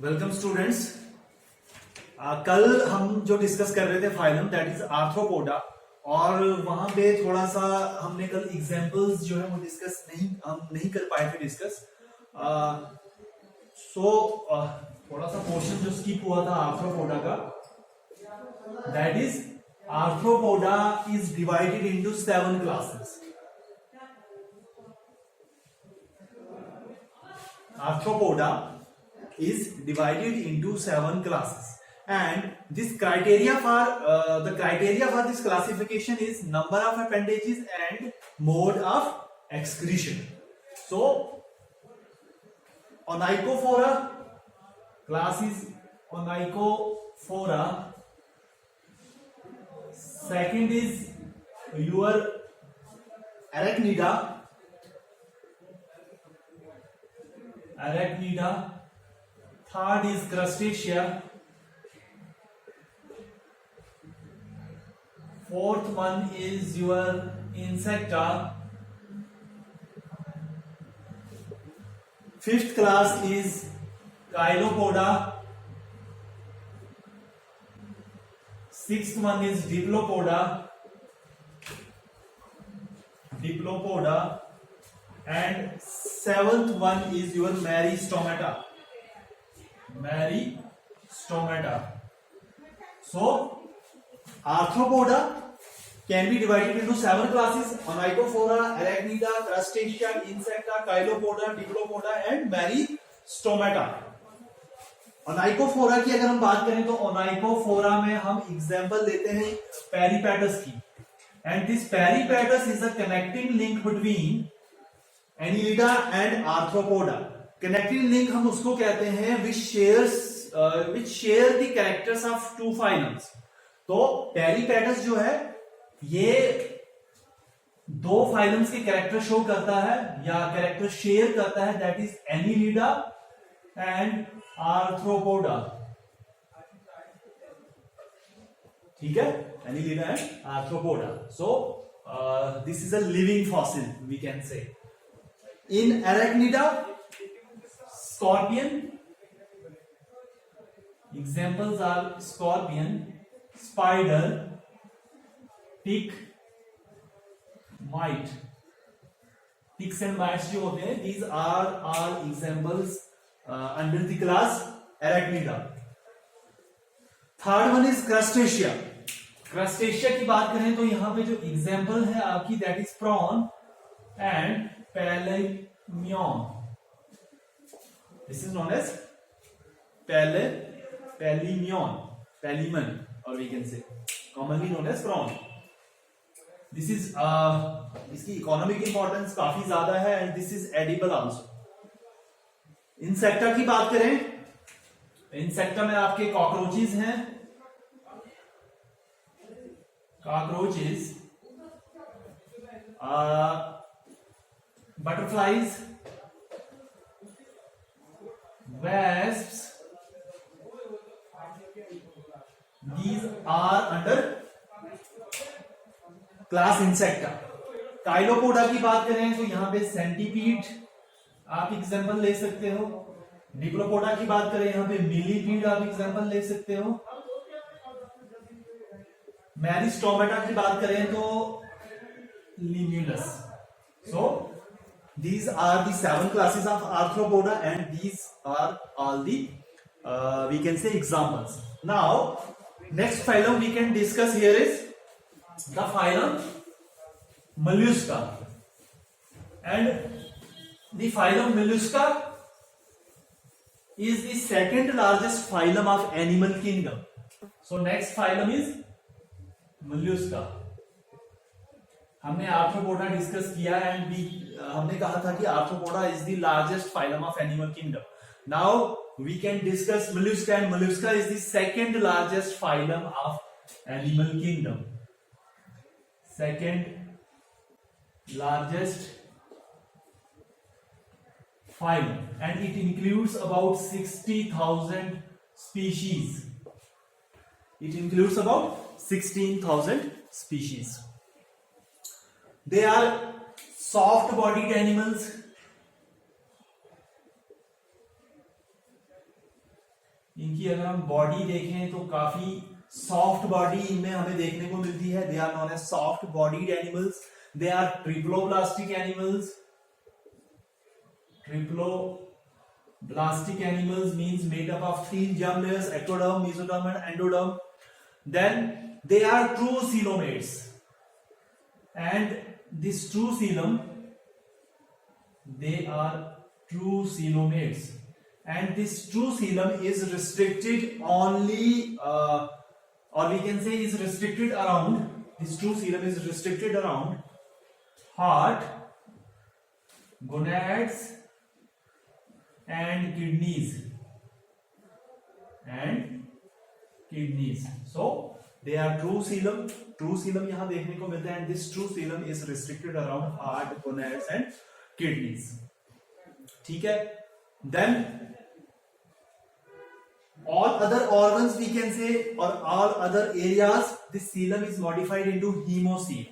Welcome students. कल हम जो डिस्कस कर रहे थे फाइलम दैट इज आर्थ्रोपोडा, और वहां पे थोड़ा सा हमने कल एग्जांपल्स जो है वो डिस्कस नहीं कर पाए थे डिस्कस। थोड़ा सा पोर्शन जो स्किप हुआ था आर्थ्रोपोडा का, that is arthropoda is divided into 7 classes. Arthropoda is divided into 7 classes, and this criteria for the criteria for this classification is number of appendages and mode of excretion. So Onychophora class is Onychophora. Second is your Arachnida. Third is Crustacea. Fourth one is your Insecta. Fifth class is Chilopoda. Sixth one is Diplopoda. And seventh one is your Meristomata. So Arthropoda can be divided into 7 classes: Onychophora, Arachnida, Crustacea, Insecta, Chilopoda, Diplopoda and Meristomata. Onychophora की अगर हम बात करें तो Onychophora में हम example लेते हैं Peripatus की, and this Peripatus is a connecting link between Annelida and Arthropoda. Connecting link हम उसको कहते हैं which share the characters of two phylums. तो Peripatus जो है ये दो फाइलम्स के कैरेक्टर शो करता है या कैरेक्टर शेयर करता है, that is Annelida and Arthropoda. ठीक है, Annelida and Arthropoda. So this is a living fossil, we can say. In Arachnida, scorpion. Examples are scorpion, spider, tick, mite. Ticks and mites जो होते हैं, these are all examples under the class Arachnida. Third one is Crustacea. Crustacea की बात करें तो यहां पे जो एग्जाम्पल है आपकी, that is prawn and Palaemon. This is known as Palaemon, or we can say commonly known as prawn. This is इसकी इकोनॉमिक इंपॉर्टेंस काफी ज्यादा है, and this is edible also. Insecta की बात करें, इंसेक्टा में आपके कॉकरोचेस हैं, butterflies, wasps, these are under class Insecta. Chilopoda की बात करें तो यहां पे सेंटीपीड आप एग्जांपल ले सकते हो. डिप्लोपोडा की बात करें यहां पे मिलीपीड आप एग्जांपल ले सकते हो. मेरिस्टोमेटा की बात करें तो Limulus. So these are the 7 classes of Arthropoda, and these are all the we can say examples. Now next phylum we can discuss here is the phylum Mollusca, and the phylum Mollusca is the second largest phylum of animal kingdom. So next phylum is Mollusca. हमने Arthropoda discuss किया, and हमने कहा था कि Arthropoda is the largest phylum of animal kingdom. Now we can discuss Mollusca, and Mollusca is the second largest phylum of animal kingdom. Second largest phylum, and it includes about 60,000 species. It includes about 16,000 species. They are soft bodied animals इनकी अगर हम body देखें तो काफी soft body इनमें हमें देखने को मिलती है. They are known as soft bodied animals. They are triploblastic animals. Triploblastic animals means made up of 3 germ layers: ectoderm, mesoderm and endoderm. Then they are true coelomates, and this true coelom, they are true coelomates, and this true coelom is restricted only or we can say is restricted around, this true coelom is restricted around heart, gonads and kidneys. So they are true coelom. True coelom यहां देखने को मिलता है, and this true coelom is restricted around heart, gonads and kidneys. ठीक है. Then all other organs we can say, or all other areas, this coelom is modified into hemocoel.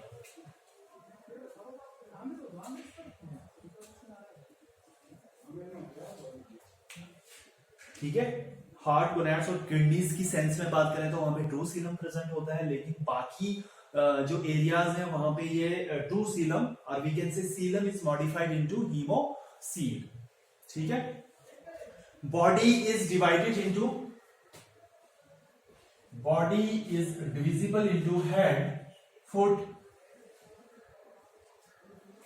ठीक है. Heart, gonads और किडनीज की sense में बात करें तो वहां पे ट्रू सीलम प्रेजेंट होता है, लेकिन बाकी जो एरियाज हैं वहां पे ये ट्रू सीलम और we can say coelom is modified into haemocoel. ठीक है. Body is divided into, body is divisible into head, foot.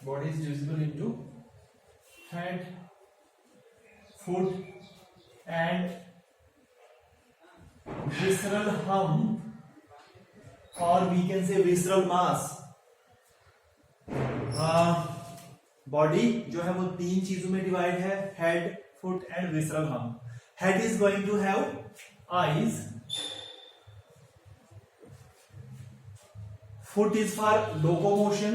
Body is divisible into head, foot and visceral hump, or we can say visceral mass. Body जो है वो 3 चीजों में divide है: head, foot and visceral hump. Head is going to have eyes, foot is for locomotion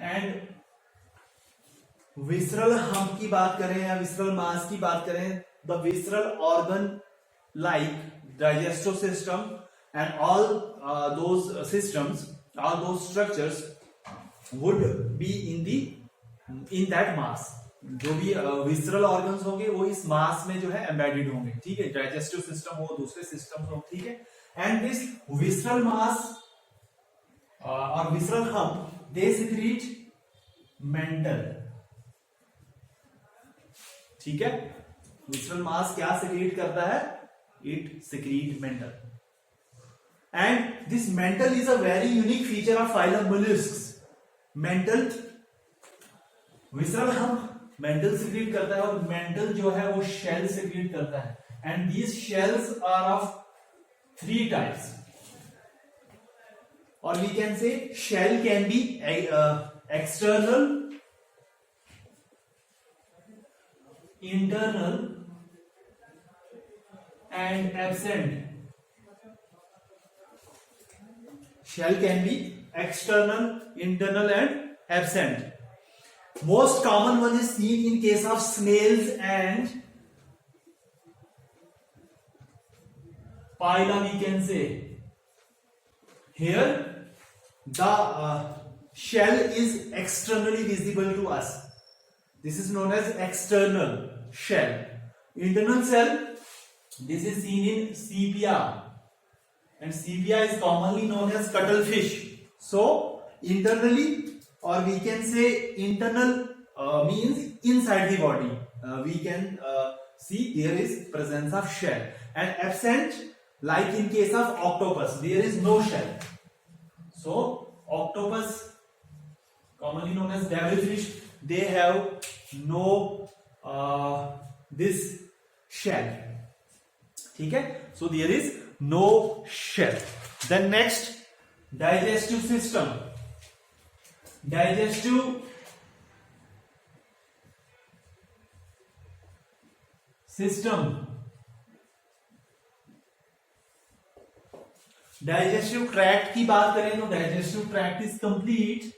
and visceral hump की बात करें या विसरल मास की बात करें, the visceral organ like digestive system and all those systems, all those structures would be in that mass. जो भी visceral organs होंगे वो इस मास में जो है एम्बेडेड होंगे. ठीक है. डाइजेस्टिव सिस्टम हो, दूसरे सिस्टम हो. ठीक है. एंड दिस विसरल मास और visceral hump, they secrete mental. ठीक है. विसरल मास क्या सिक्रीट करता है? It secrete mental. And this mental is a very unique feature of phylum molluscs. Mental, visceral हम मेंटल सिक्रीट करता है और मेंटल जो है वो शेल सिक्रीट करता है. And these shells are of 3 types, और we can say shell can be external, internal and absent. Shell can be external, internal and absent. Most common one is seen in case of snails and phyla, we can say. Here the shell is externally visible to us. This is known as external shell. Internal shell, this is seen in sepia, and sepia is commonly known as cuttlefish. So internally, or we can say internal means inside the body, we can see there is presence of shell. And absent, like in case of octopus, there is no shell. So octopus, commonly known as devilfish, they have no this shell. ठीक है. So there is no shell. Then next, digestive system. Digestive system, digestive tract की बात करें तो digestive tract is complete,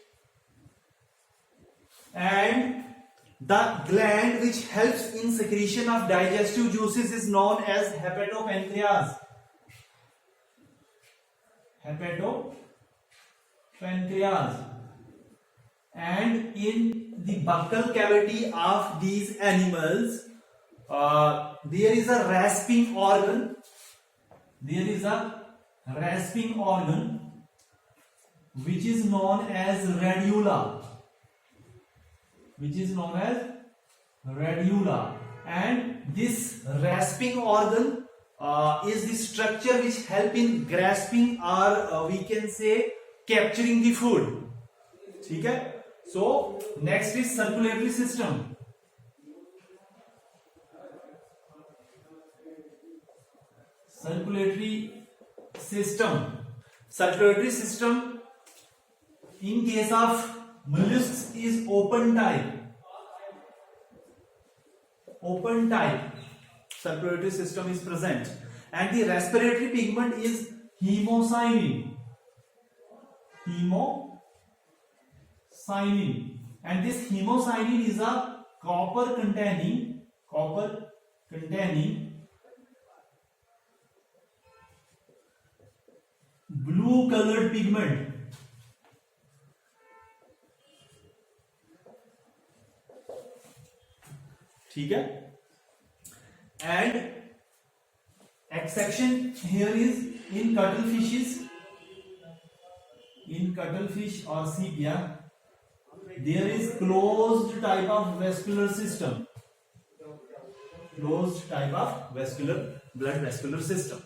and the gland which helps in secretion of digestive juices is known as hepatopancreas. Hepatopancreas. And in the buccal cavity of these animals, there is a rasping organ. There is a rasping organ which is known as radula. Which is known as radula, and this rasping organ is the structure which help in grasping or we can say capturing the food. ठीक है? So next is circulatory system. Circulatory system. Circulatory system in case of mollusks is open type. Open type circulatory system is present, and the respiratory pigment is hemocyanin. Hemocyanin, and this hemocyanin is a copper containing blue colored pigment. ठीक है? And exception here is in cuttlefishes, in cuttlefish or sepia, there is closed type of vascular system. Closed type of vascular blood vascular system.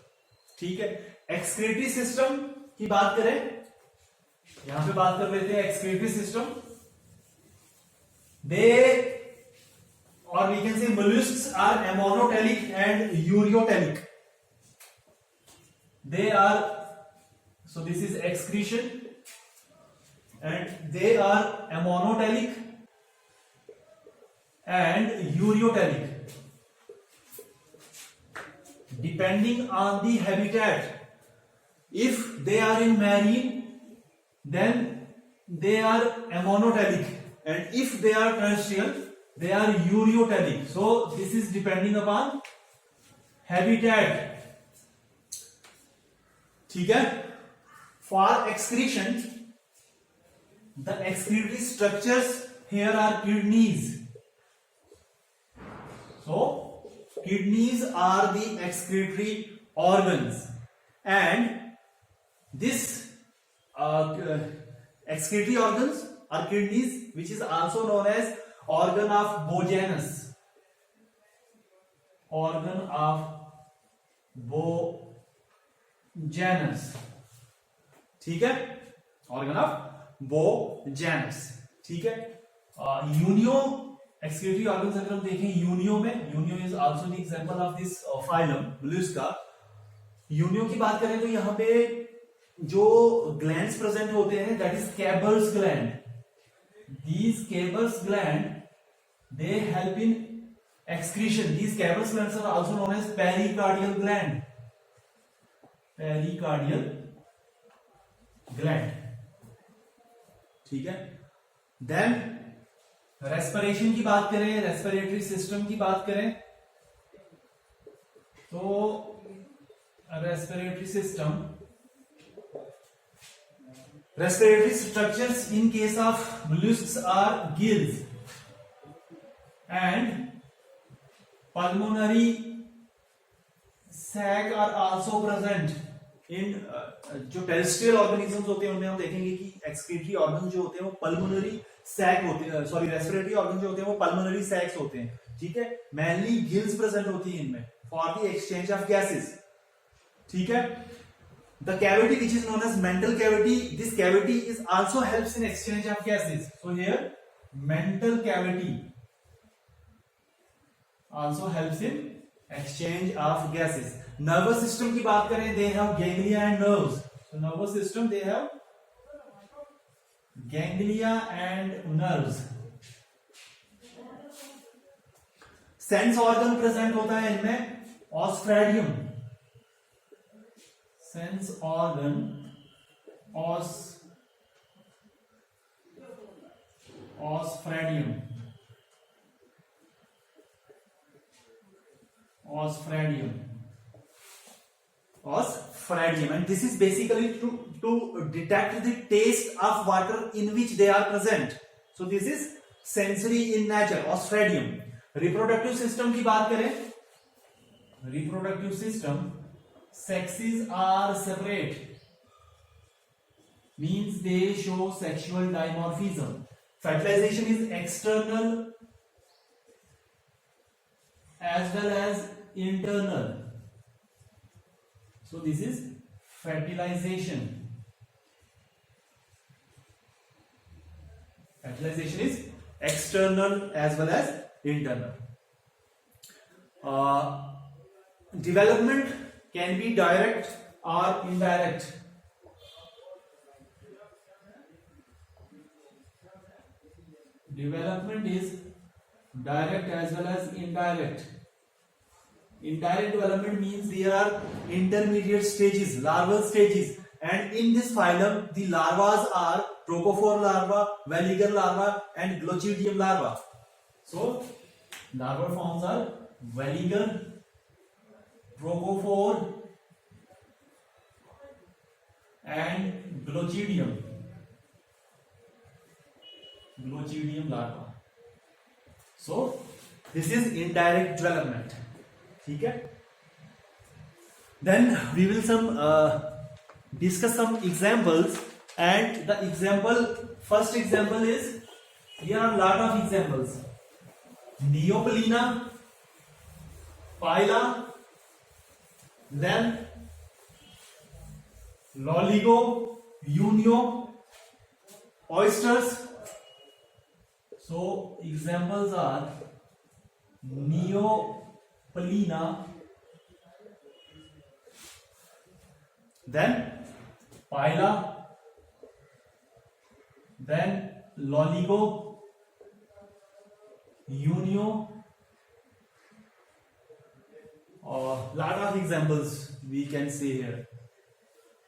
ठीक है? Excretory system की बात करें, यहां पे बात कर लेते हैं excretory system. They, or we can say mollusks are ammonotelic and ureotelic. They are, so this is excretion, and they are ammonotelic and ureotelic. Depending on the habitat, if they are in marine, then they are ammonotelic, and if they are terrestrial, they are ureotelic. So this is depending upon habitat. ठीक है? For excretion, the excretory structures here are kidneys. So kidneys are the excretory organs, and this excretory organs are kidneys, which is also known as organ of Bojanus. Organ of Bojanus. ठीक है? Organ of Bojanus. ठीक है? Unio excretory organs अगर हम देखें Unio में, Unio is also the example of this phylum mollusca. Unio की बात करें तो यहाँ पे जो glands present होते हैं, that is Cabers gland. These Cabers gland, they help in excretion. These Cabers glands are also known as pericardial gland. Pericardial gland. ठीक है? Then respiration की बात करें, respiratory system की बात करें, तो respiratory system, respiratory structures in case of mollusks are gills and pulmonary sac are also present in जो terrestrial organisms होते हैं उनमें हम देखेंगे कि excretory organs जो होते हैं वो pulmonary sac होते हैं, sorry respiratory organs जो होते हैं वो pulmonary sacs होते हैं. ठीक है? mainly gills present होती हैं इनमें for the exchange of gases. ठीक है? The cavity which is known as mental cavity, this cavity is also helps in exchange of gases. So here mental cavity also helps in exchange of gases. Nervous system की बात करें, they have ganglia and nerves. So nervous system, they have ganglia and nerves. Sense organ present होता है इनमें osphradium. Sense organ, osphradium. Osphradium, and this is basically to detect the taste of water in which they are present. So this is sensory in nature, osphradium. Reproductive system की बात करें, reproductive system, sexes are separate, means they show sexual dimorphism. Fertilization is external as well as internal. So this is fertilization. Fertilization is external as well as internal. Development can be direct or indirect. Development is direct as well as indirect. Indirect development means there are intermediate stages, larval stages, and in this phylum the larvas are trochophore larva, veliger larva and glochidium larva. So larval forms are veliger, trochophore and glochidium larva. So this is indirect development. ठीक है. Then we will discuss some examples, and the first example is, here are a lot of examples: Neopelina, Phyla, then Loligo, Unio, oysters. So examples are Neopelina, then Phyla, then Loligo, Unio, or lot of examples we can say here.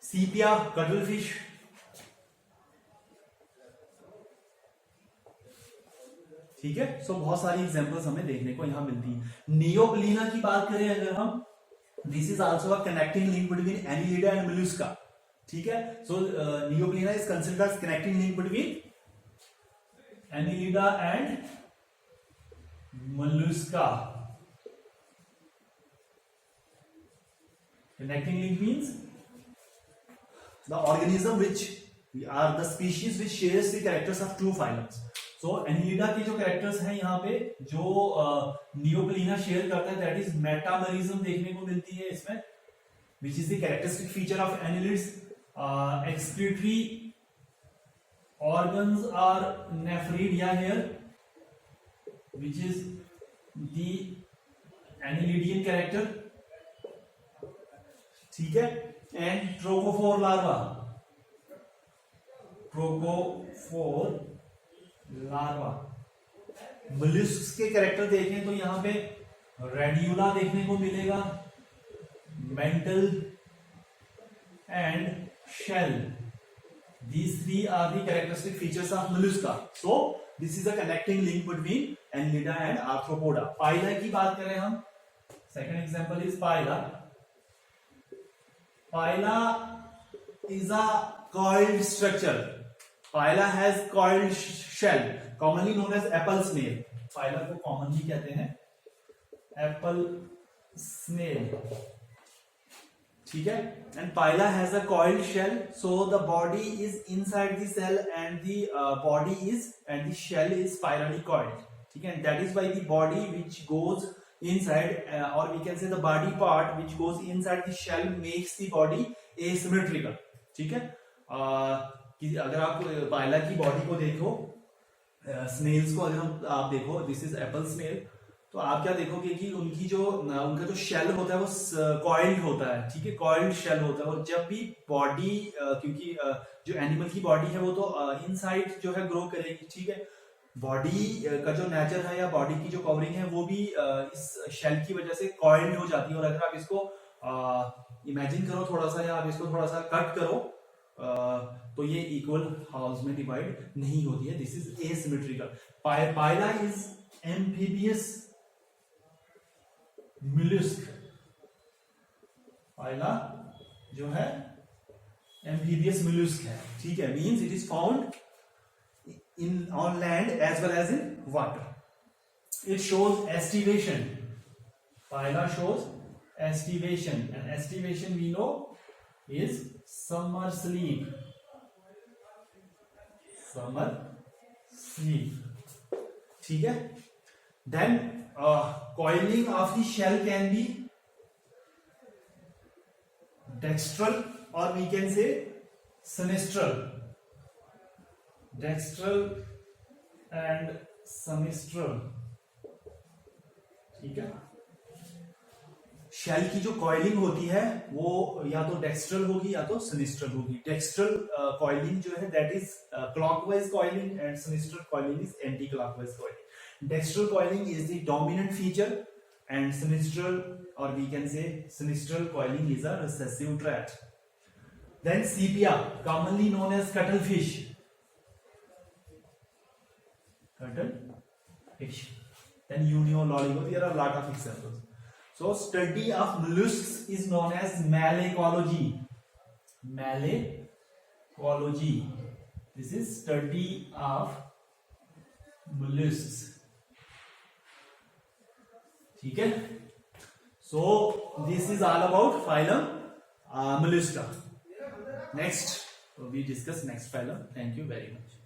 Sepia, cuttlefish. ठीक है. सो बहुत सारी examples हमें देखने को यहां मिलती हैं. नियोप्लीना की बात करें अगर हम, this is also a connecting link between Annelida and Mollusca. ठीक है. So Neopilina is considered as connecting link between Annelida and Mollusca. Connecting link means the organism which are the species which shares the characters of two phylums. So Annelida के जो characters हैं यहाँ पे, जो Neopelina share करता है, that is metamerism देखने को मिलती है इसमें, which is the characteristic feature of annelids. Excretory organs are nephridia here, which is the annelidian character. ठीक है. एंड ट्रोकोफोर लार्वा, मोलस्क के कैरेक्टर देखें तो यहां पे रेडियोला देखने को मिलेगा, mantle and shell. These three are the characteristic features of mollusca. So this is a connecting link between Annelida and Arthropoda. Phyla की बात करें हम, second example is Phyla. Phyla is a coiled structure. Phyla has coiled shell, commonly known as apple snail. Phyla को commonly कहते हैं apple snail. ठीक है. And Phyla has a coiled shell, so the body is inside the cell and the shell is spirally coiled. ठीक है. And that is why the body which goes inside, or we can say the body part which goes inside the shell makes the body asymmetrical. ठीक है. कि अगर आप पायला की body को देखो, स्नेल्स को अगर आप देखो, दिस इज एप्पल स्नेल, तो आप क्या देखोगे कि उनका जो शेल होता है वो कॉइल्ड होता है. ठीक है. कॉइल्ड शेल होता है. और जब भी बॉडी, क्योंकि जो एनिमल की बॉडी है वो तो इनसाइड जो है ग्रो करेगी. ठीक है. बॉडी का जो नेचर है या बॉडी की जो कवरिंग है वो भी इस शेल की वजह से कॉइल्ड हो जाती है. और अगर आप इसको इमेजिन करो थोड़ा सा, या आप इसको थोड़ा सा कट करो, तो ये इक्वल हाउस में डिवाइड नहीं होती है. This is asymmetrical. Pila is amphibious mollusc. Pila जो है एम्फीबियस मोलस्क है. ठीक है. Means it is found on land as well as in water. It shows estivation. Phyla shows estivation, and estivation we know is summer sleep. Summer sleep. ठीक है. Then coiling of the shell can be dextral or we can say sinistral. Dextral and sinistral. ठीक है. Shell की जो coiling होती है वो या तो डेक्स्ट्रल होगी या तो सिनिस्ट्रल होगी. डेक्स्ट्रल कॉइलिंग जो है that is clockwise coiling and sinistral coiling is anti clockwise coiling. Dextral coiling is the dominant feature and sinistral और we can say sinistral coiling is a recessive trait. Then Sepia commonly known as cuttle fish. Cuttle fish. Then union loligo. There are a lot of examples. So study of mollusks is known as malacology. Malacology. This is study of mollusks. ठीक है. So this is all about phylum Mollusca. Next we discuss next phylum. Thank you very much.